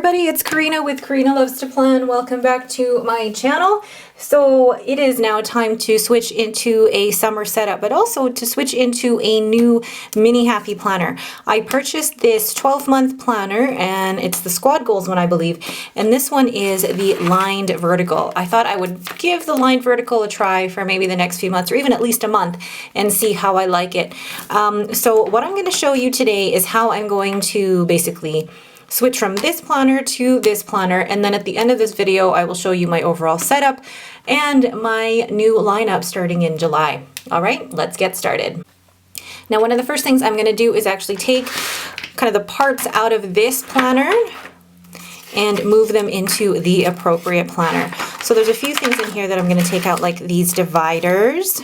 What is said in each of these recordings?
everybody, it's Karina with Karina Loves to Plan. Welcome back to my channel. So it is now time to switch into a summer setup, but also to switch into a new mini happy planner. I purchased this 12-month planner and it's the Squad Goals one, I believe. And this one is the lined vertical. I thought I would give the lined vertical a try for maybe the next few months or even at least a month and see how I like it. So what I'm going to show you today is how I'm going to basically switch from this planner to this planner, and then at the end of this video I will show you my overall setup and my new lineup starting in July. Alright, let's get started. Now one of the first things I'm going to do is actually take kind of the parts out of this planner and move them into the appropriate planner. So there's a few things in here that I'm going to take out, like these dividers,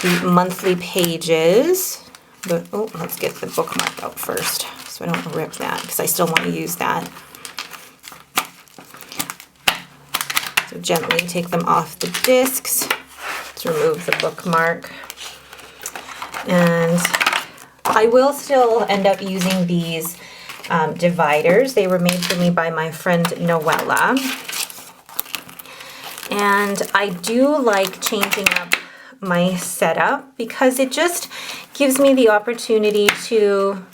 the monthly pages, let's get the bookmark out first so I don't rip that because I still want to use that. So gently take them off the discs to remove the bookmark. And I will still end up using these dividers. They were made for me by my friend Noella. And I do like changing up my setup because it just gives me the opportunity to,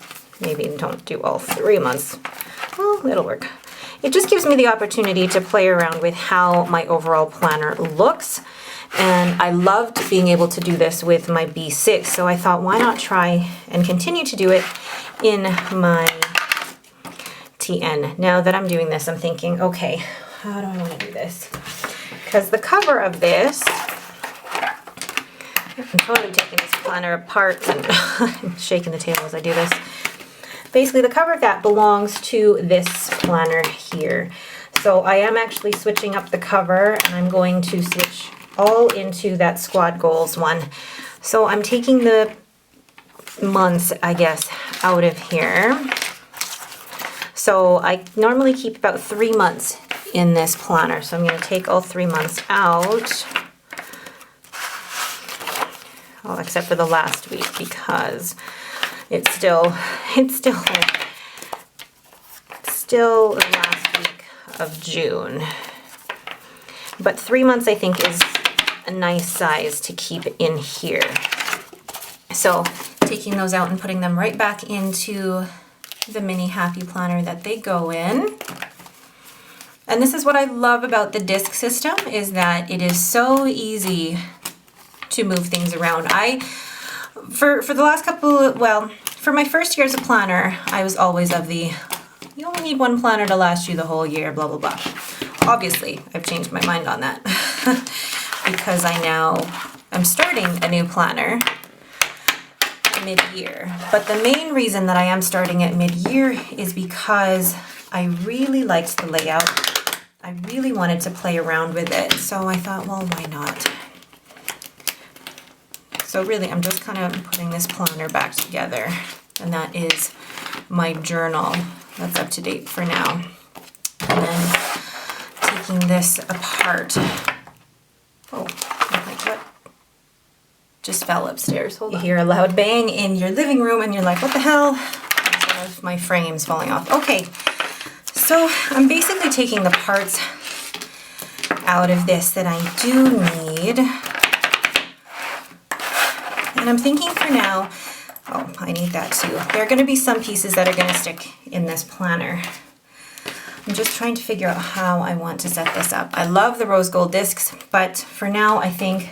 maybe don't do all 3 months, well, it'll work. It just gives me the opportunity to play around with how my overall planner looks. And I loved being able to do this with my B6, so I thought why not try and continue to do it in my TN. Now that I'm doing this, I'm thinking, okay, how do I want to do this? Because the cover of this, I'm totally taking this planner apart and I'm shaking the table as I do this. Basically, the cover of that belongs to this planner here. So I am actually switching up the cover and I'm going to switch all into that Squad Goals one. So I'm taking the months, I guess, out of here. So I normally keep about 3 months in this planner. So I'm going to take all 3 months out. Oh, except for the last week because it's still the last week of June. But 3 months I think is a nice size to keep in here. So taking those out and putting them right back into the mini happy planner that they go in. And this is what I love about the disc system, is that it is so easy to move things around. For the last for my first year as a planner, I was always of the, you only need one planner to last you the whole year, blah, blah, blah. Obviously, I've changed my mind on that because I'm starting a new planner mid-year. But the main reason that I am starting it mid-year is because I really liked the layout. I really wanted to play around with it. So I thought, well, why not? So really, I'm just kind of putting this planner back together, and that is my journal. That's up to date for now. And then taking this apart. Oh, I'm like, what? Just fell upstairs. Hold on. You hear a loud bang in your living room, and you're like, what the hell? That's one of my frames falling off. Okay, so I'm basically taking the parts out of this that I do need. And I'm thinking for now, oh, I need that too. There are going to be some pieces that are going to stick in this planner. I'm just trying to figure out how I want to set this up. I love the rose gold discs, but for now I think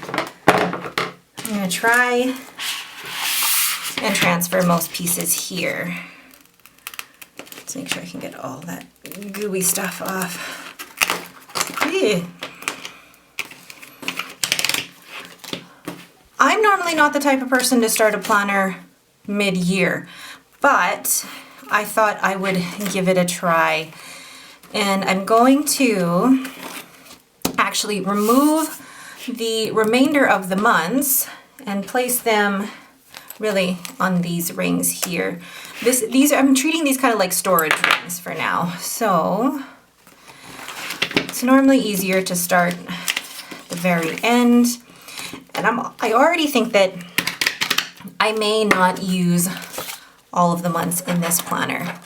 I'm going to try and transfer most pieces here. Let's make sure I can get all that gooey stuff off. Yeah. I'm normally not the type of person to start a planner mid-year, but I thought I would give it a try. And I'm going to actually remove the remainder of the months and place them really on these rings here. I'm treating these kind of like storage rings for now. So it's normally easier to start at the very end. And I already think that I may not use all of the months in this planner.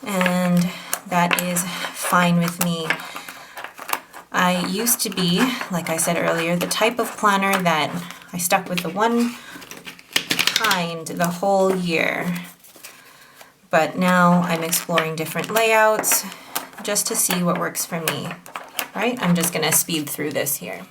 and that is fine with me. I used to be, like I said earlier, the type of planner that I stuck with the one kind the whole year. But now I'm exploring different layouts just to see what works for me, right? I'm just gonna speed through this here.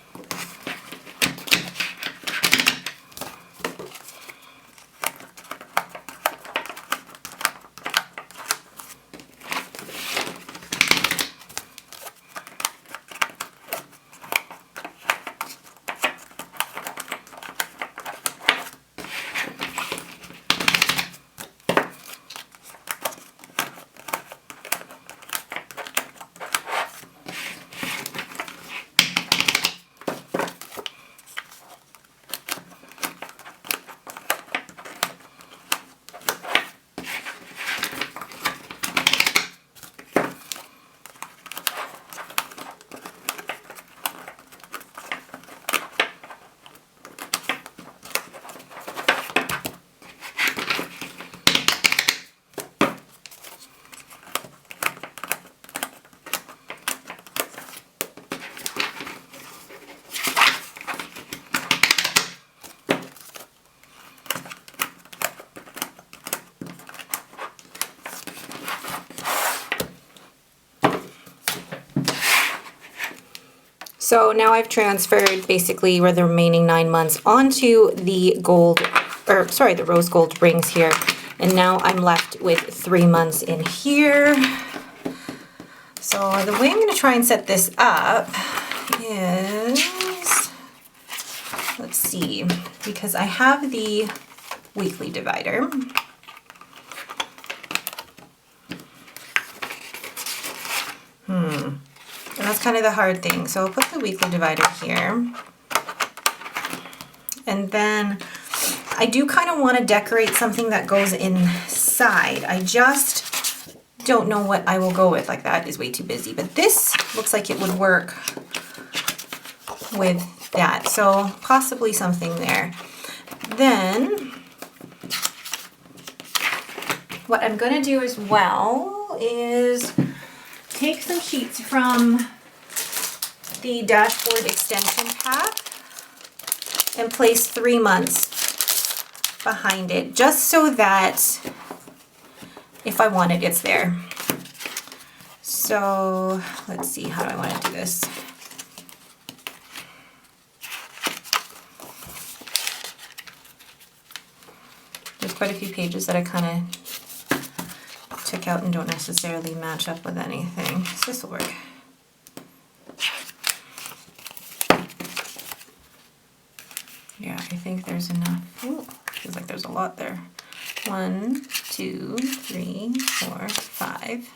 So now I've transferred basically the remaining 9 months onto the the rose gold rings here. And now I'm left with 3 months in here. So the way I'm going to try and set this up is, let's see, because I have the weekly divider. And that's kind of the hard thing. So I'll put the weekly divider here. And then I do kind of want to decorate something that goes inside. I just don't know what I will go with. Like, that is way too busy. But this looks like it would work with that. So possibly something there. Then what I'm going to do as well is take some sheets from the dashboard extension pack and place 3 months behind it, just so that if I want it, it's there. So let's see, how do I want to do this? There's quite a few pages that I kind of took out and don't necessarily match up with anything. So this will work. Yeah, I think there's enough. Ooh, feels like there's a lot there. 1, 2, 3, 4, 5.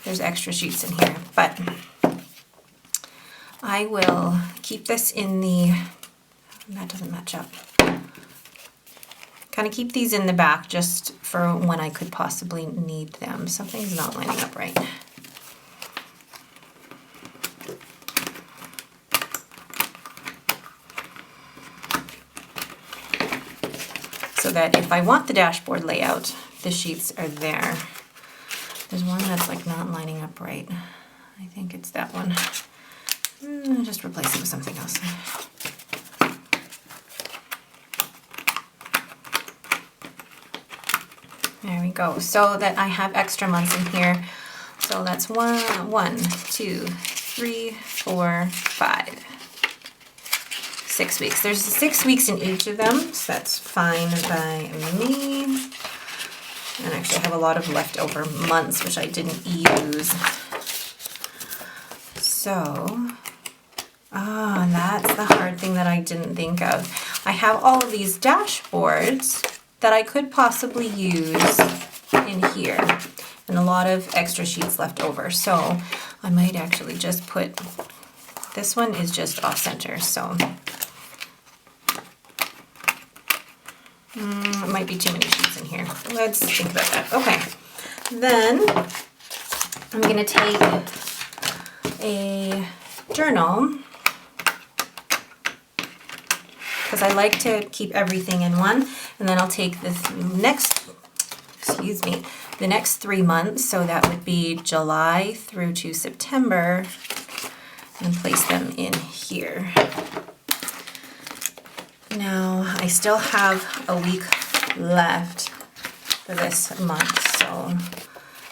There's extra sheets in here, but I will keep this in the, that doesn't match up. Kind of keep these in the back just for when I could possibly need them. Something's not lining up right. So that if I want the dashboard layout, the sheets are there. There's one that's like not lining up right. I think it's that one. I'll just replace it with something else. There we go. So that I have extra months in here. So that's 1, 2, 3, 4, 5. 6 weeks. There's 6 weeks in each of them, so that's fine by me. And actually I have a lot of leftover months which I didn't use. So, that's the hard thing that I didn't think of. I have all of these dashboards that I could possibly use in here, and a lot of extra sheets left over. So I might actually just put, this one is just off center, so it might be too many sheets in here. Let's think about that. Okay, then I'm going to take a journal, because I like to keep everything in one, and then I'll take this next excuse me, the next 3 months. So that would be July through to September, and place them in here. Now I still have a week left for this month, so I'm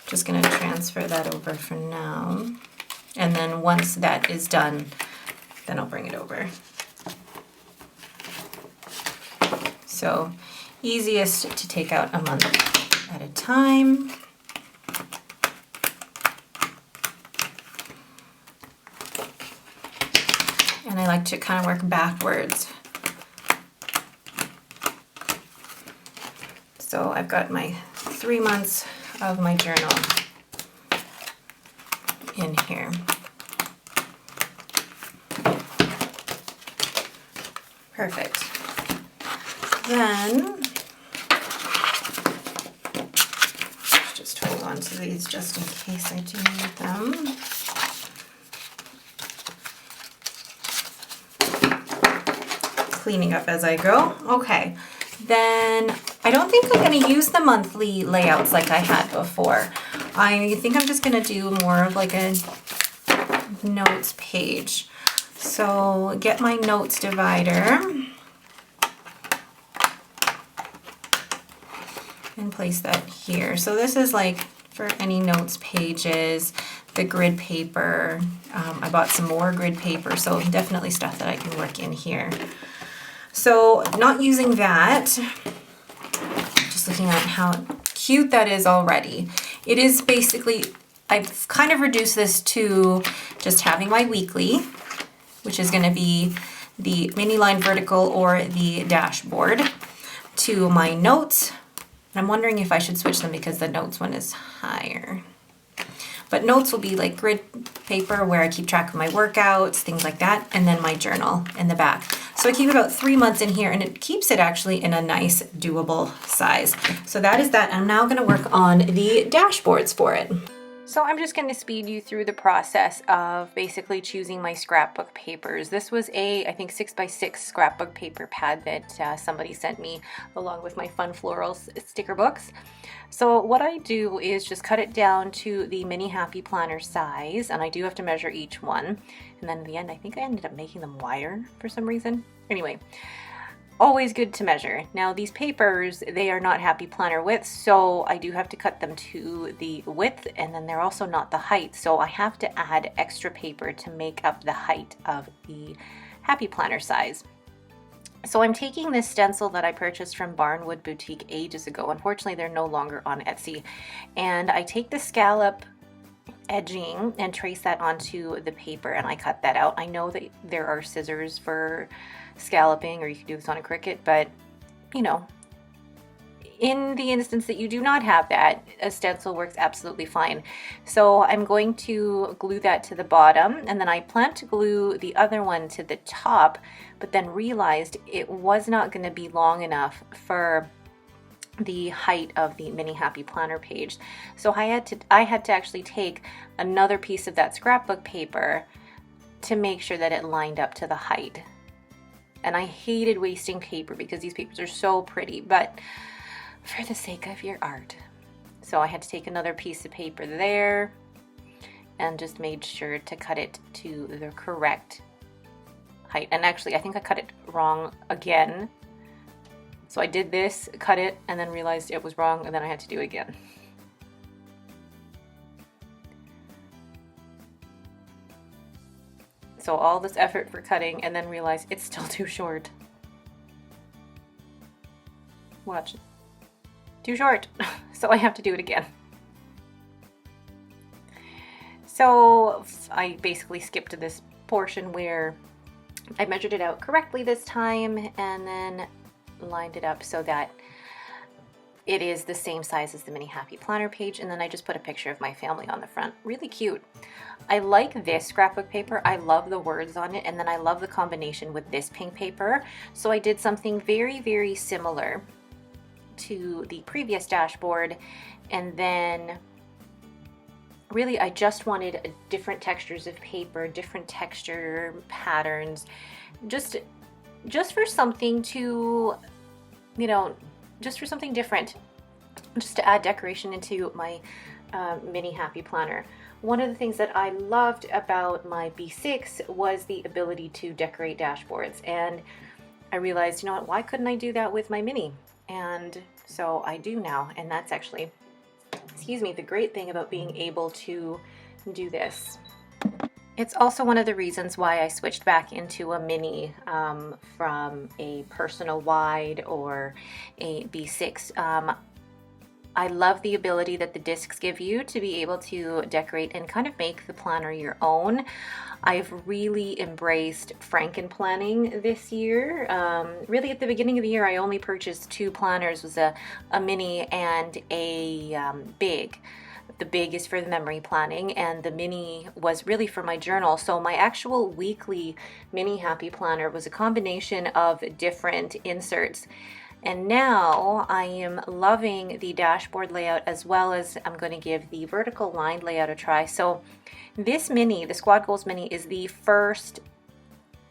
just going to transfer that over for now. And then once that is done, then I'll bring it over. So easiest to take out a month at a time. And I like to kind of work backwards. So I've got my 3 months of my journal in here. Perfect. Then just hold on to these just in case I do need them. Cleaning up as I go. Okay. Then I don't think I'm going to use the monthly layouts like I had before. I think I'm just going to do more of like a notes page. So get my notes divider and place that here. So this is like for any notes pages, the grid paper. I bought some more grid paper, so definitely stuff that I can work in here. So not using that, just looking at how cute that is already. It is basically, I've kind of reduced this to just having my weekly, which is going to be the mini line vertical or the dashboard, to my notes. And I'm wondering if I should switch them because the notes one is higher. But notes will be like grid paper where I keep track of my workouts, things like that, and then my journal in the back. So I keep about 3 months in here, and it keeps it actually in a nice doable size. So that is that. I'm now going to work on the dashboards for it. So I'm just going to speed you through the process of basically choosing my scrapbook papers. This was a, I think, 6x6 scrapbook paper pad that somebody sent me along with my Fun Florals sticker books. So what I do is just cut it down to the mini happy planner size, and I do have to measure each one. And then in the end, I think I ended up making them wider for some reason. Anyway, always good to measure. Now these papers, they are not happy planner width, so I do have to cut them to the width, and then they're also not the height, so I have to add extra paper to make up the height of the happy planner size. So I'm taking this stencil that I purchased from Barnwood Boutique ages ago. Unfortunately, they're no longer on Etsy. And I take the scallop edging and trace that onto the paper, and I cut that out. I know that there are scissors for scalloping, or you can do this on a Cricut, but you know, in the instance that you do not have that, a stencil works absolutely fine. So I'm going to glue that to the bottom, and then I plan to glue the other one to the top, but then realized it was not going to be long enough for the height of the mini happy planner page. So I had to actually take another piece of that scrapbook paper to make sure that it lined up to the height. And I hated wasting paper because these papers are so pretty, but for the sake of your art. So I had to take another piece of paper there and just made sure to cut it to the correct height. And actually, I think I cut it wrong again. So I did this, cut it, and then realized it was wrong, and then I had to do it again. So all this effort for cutting, and then realized it's still too short. Watch. Too short. So I have to do it again. So I basically skipped this portion where I measured it out correctly this time, and then lined it up so that it is the same size as the mini happy planner page, and then I just put a picture of my family on the front. Really cute. I like this scrapbook paper. I love the words on it, and then I love the combination with this pink paper. So I did something very, very similar to the previous dashboard, and then really I just wanted different textures of paper, different texture patterns, just for something to, you know, just for something different. just to add decoration into my mini happy planner. One of the things that I loved about my B6 was the ability to decorate dashboards, and I realized, you know what, why couldn't I do that with my mini? And so I do now, and that's actually, excuse me, the great thing about being able to do this. It's also one of the reasons why I switched back into a mini from a personal wide or a B6. I love the ability that the discs give you to be able to decorate and kind of make the planner your own. I've really embraced Franken planning this year. Really at the beginning of the year, I only purchased 2 planners, was a mini and a big. The big is for the memory planning, and the mini was really for my journal. So my actual weekly mini happy planner was a combination of different inserts. And now I am loving the dashboard layout, as well as I'm going to give the vertical line layout a try. So this mini, the Squad Goals mini, is the first,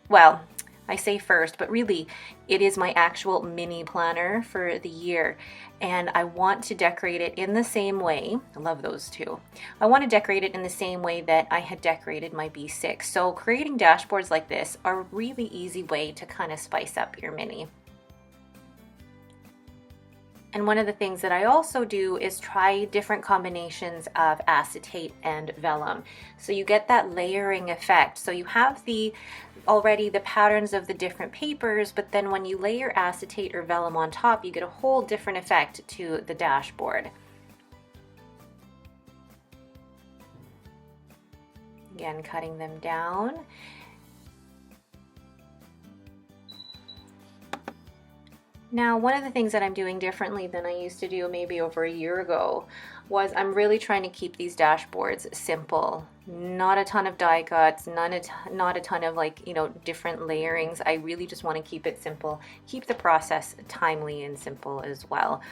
well, I say first, but really it is my actual mini planner for the year. And I want to decorate it in the same way. I love those two. I want to decorate it in the same way that I had decorated my B6. So creating dashboards like this are a really easy way to kind of spice up your mini. And one of the things that I also do is try different combinations of acetate and vellum. So you get that layering effect. So you have already the patterns of the different papers, but then when you layer acetate or vellum on top, you get a whole different effect to the dashboard. Again, cutting them down. Now, one of the things that I'm doing differently than I used to do maybe over a year ago was I'm really trying to keep these dashboards simple. Not a ton of die cuts, not a ton of different layerings. I really just want to keep it simple, keep the process timely and simple as well.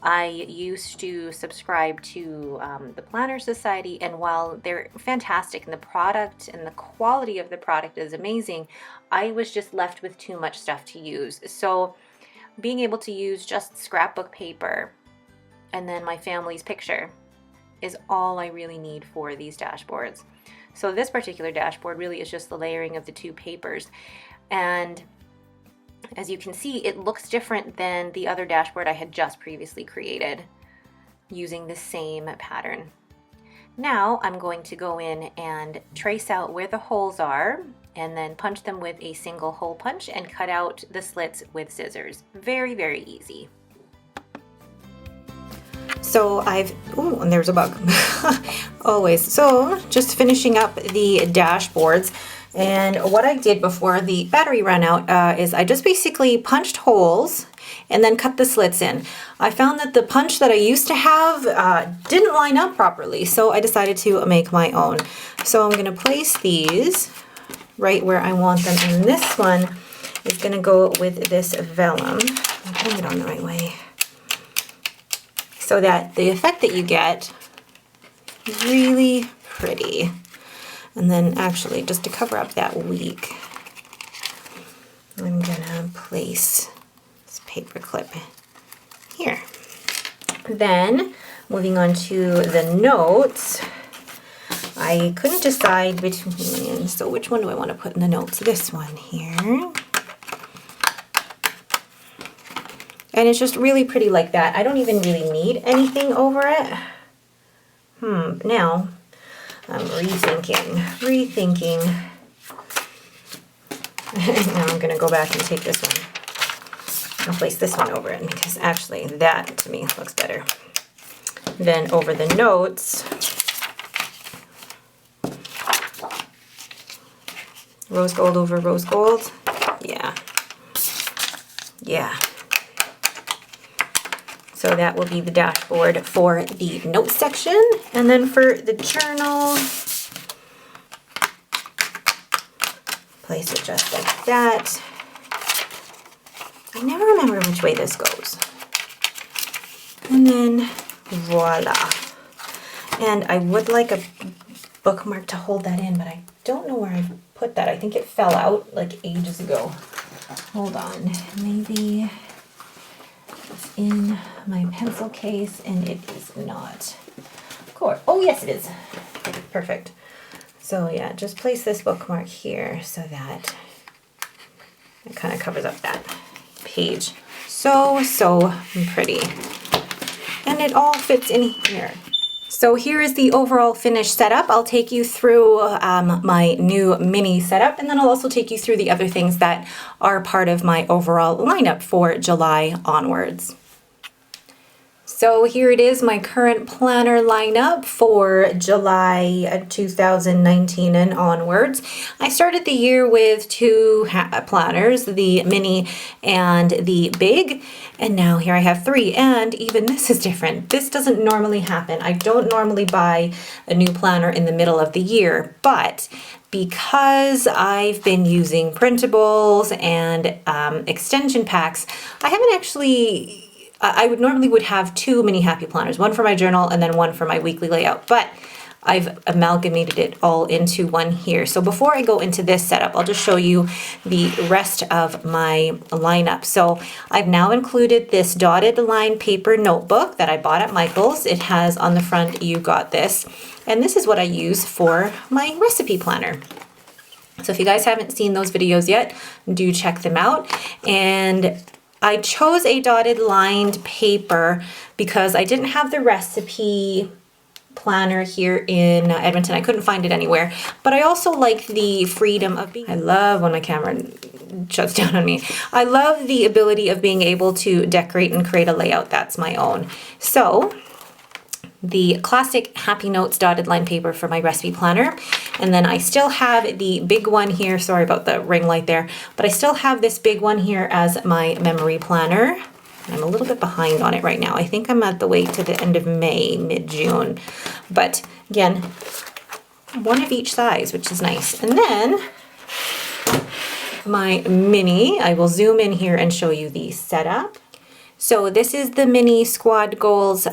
I used to subscribe to the Planner Society, and while they're fantastic and the product and the quality of the product is amazing, I was just left with too much stuff to use. So being able to use just scrapbook paper and then my family's picture is all I really need for these dashboards. So this particular dashboard really is just the layering of the 2 papers. And as you can see, it looks different than the other dashboard I had just previously created using the same pattern. Now I'm going to go in and trace out where the holes are and then punch them with a single hole punch and cut out the slits with scissors. Very, very easy. So oh, and there's a bug. Always. So just finishing up the dashboards. And what I did before the battery ran out is I just basically punched holes and then cut the slits in. I found that the punch that I used to have didn't line up properly, so I decided to make my own. So I'm going to place these right where I want them, and this one is going to go with this vellum. I'm putting it on the right way so that the effect that you get is really pretty. And then actually, just to cover up that leak, I'm gonna place this paper clip here. Then, moving on to the notes, I couldn't decide between, so which one do I want to put in the notes? This one here. And it's just really pretty like that. I don't even really need anything over it. Now, I'm rethinking. Now I'm going to go back and take this one. I'll place this one over it because actually that to me looks better. Then over the notes, rose gold over rose gold. Yeah. So that will be the dashboard for the notes section. And then for the journal, place it just like that. I never remember which way this goes. And then voila. And I would like a bookmark to hold that in, but I don't know where I put that. I think it fell out like ages ago. Hold on, maybe in my pencil case, and it is not. Oh, yes, it is. Perfect. So yeah, just place this bookmark here so that it kind of covers up that page. So pretty. And it all fits in here. So here is the overall finished setup. I'll take you through my new mini setup, and then I'll also take you through the other things that are part of my overall lineup for July onwards. So here it is, my current planner lineup for July 2019 and onwards. I started the year with two planners, the mini and the big, and now here I have three, and even this is different. This doesn't normally happen. I don't normally buy a new planner in the middle of the year, but because I've been using printables and extension packs, I haven't actually... I normally would have two mini happy planners, one for my journal and then one for my weekly layout, but I've amalgamated it all into one here. So before I go into this setup, I'll just show you the rest of my lineup. So I've now included this dotted line paper notebook that I bought at Michael's. It has on the front, "You got this," and this is what I use for my recipe planner. So if you guys haven't seen those videos yet, do check them out. And I chose a dotted lined paper because I didn't have the recipe planner here in Edmonton. I couldn't find it anywhere, but I also like the freedom of being... I love when my camera shuts down on me. I love the ability of being able to decorate and create a layout that's my own. So the classic Happy Notes dotted line paper for my recipe planner. And then I still have the big one here. Sorry about the ring light there, but I still have this big one here as my memory planner. I'm a little bit behind on it right now. I think I'm at the way to the end of May, mid-June. But again, one of each size, which is nice. And then my mini, I will zoom in here and show you the setup. So this is the mini Squad Goals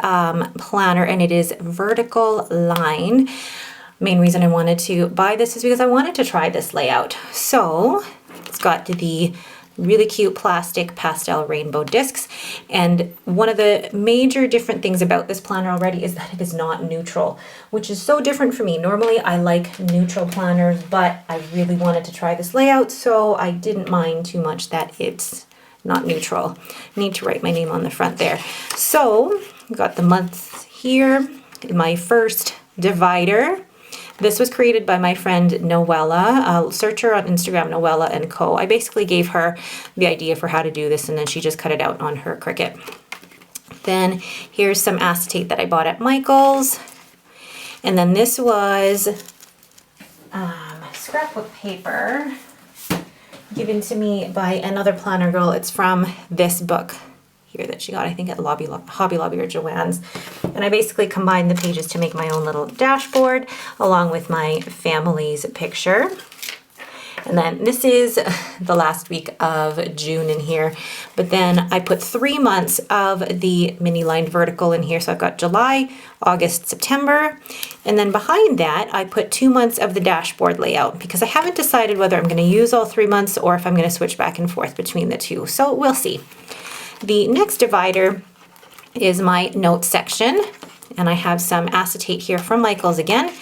planner, and it is vertical line. Main reason I wanted to buy this is because I wanted to try this layout. So it's got the really cute plastic pastel rainbow discs, and one of the major different things about this planner already is that it is not neutral, which is so different for me. Normally I like neutral planners, but I really wanted to try this layout, so I didn't mind too much that it's not neutral. I need to write my name on the front there. So I've got the months here, my first divider. This was created by my friend Noella. I'll search her on Instagram, Noella & Co. I basically gave her the idea for how to do this, and then she just cut it out on her Cricut. Then here's some acetate that I bought at Michael's. And then this was scrapbook paper given to me by another planner girl. It's from this book here that she got, I think at Hobby Lobby or Joann's. And I basically combined the pages to make my own little dashboard along with my family's picture. And then this is the last week of June in here. But then I put 3 months of the mini lined vertical in here. So I've got July, August, September. And then behind that, I put 2 months of the dashboard layout because I haven't decided whether I'm going to use all 3 months or if I'm going to switch back and forth between the two. So we'll see. The next divider is my notes section, and I have some acetate here from Michael's again,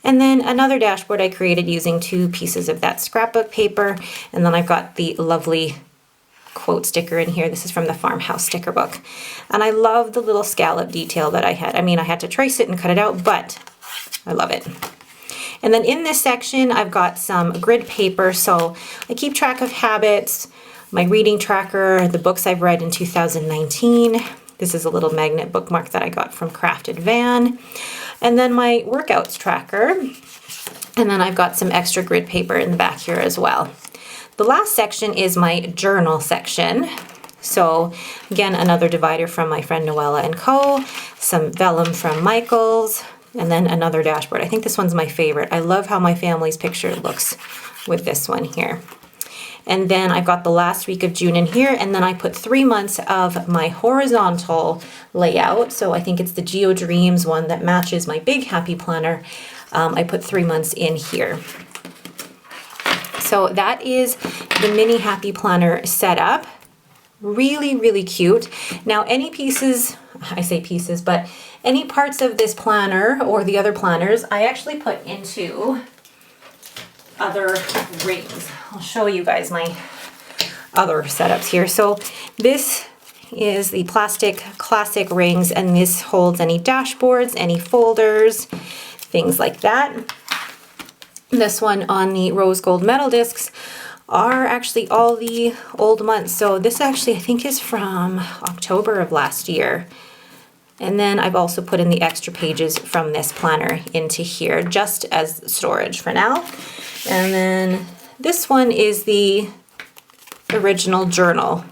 and then another dashboard I created using 2 pieces of that scrapbook paper, and then I've got the lovely quote sticker in here. This is from the Farmhouse sticker book, and I love the little scallop detail that I had. I mean, I had to trace it and cut it out, but I love it. And then in this section, I've got some grid paper, so I keep track of habits, my reading tracker, the books I've read in 2019. This is a little magnet bookmark that I got from Crafted Van. And then my workouts tracker. And then I've got some extra grid paper in the back here as well. The last section is my journal section. So again, another divider from my friend Noella & Co. Some vellum from Michael's. And then another dashboard. I think this one's my favorite. I love how my family's picture looks with this one here. And then I've got the last week of June in here, and then I put 3 months of my horizontal layout. So I think it's the Geo Dreams one that matches my big happy planner. I put 3 months in here. So that is the mini happy planner setup. Really, really cute. Now, any pieces, I say pieces, but any parts of this planner or the other planners, I actually put into other rings. I'll show you guys my other setups here. So this is the plastic classic rings, and this holds any dashboards, any folders, things like that. This one on the rose gold metal discs are actually all the old months. So this actually I think is from October of last year. And then I've also put in the extra pages from this planner into here just as storage for now. And then this one is the original journal.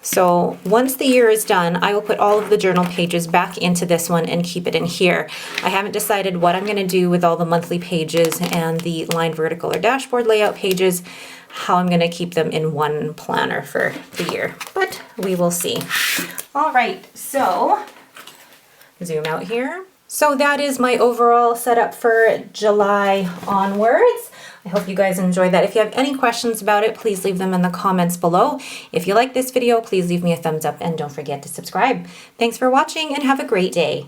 So once the year is done, I will put all of the journal pages back into this one and keep it in here. I haven't decided what I'm going to do with all the monthly pages and the line vertical or dashboard layout pages, how I'm going to keep them in one planner for the year, but we will see. All right, so zoom out here. So that is my overall setup for July onwards. I hope you guys enjoyed that. If you have any questions about it, please leave them in the comments below. If you like this video, please leave me a thumbs up and don't forget to subscribe. Thanks for watching and have a great day.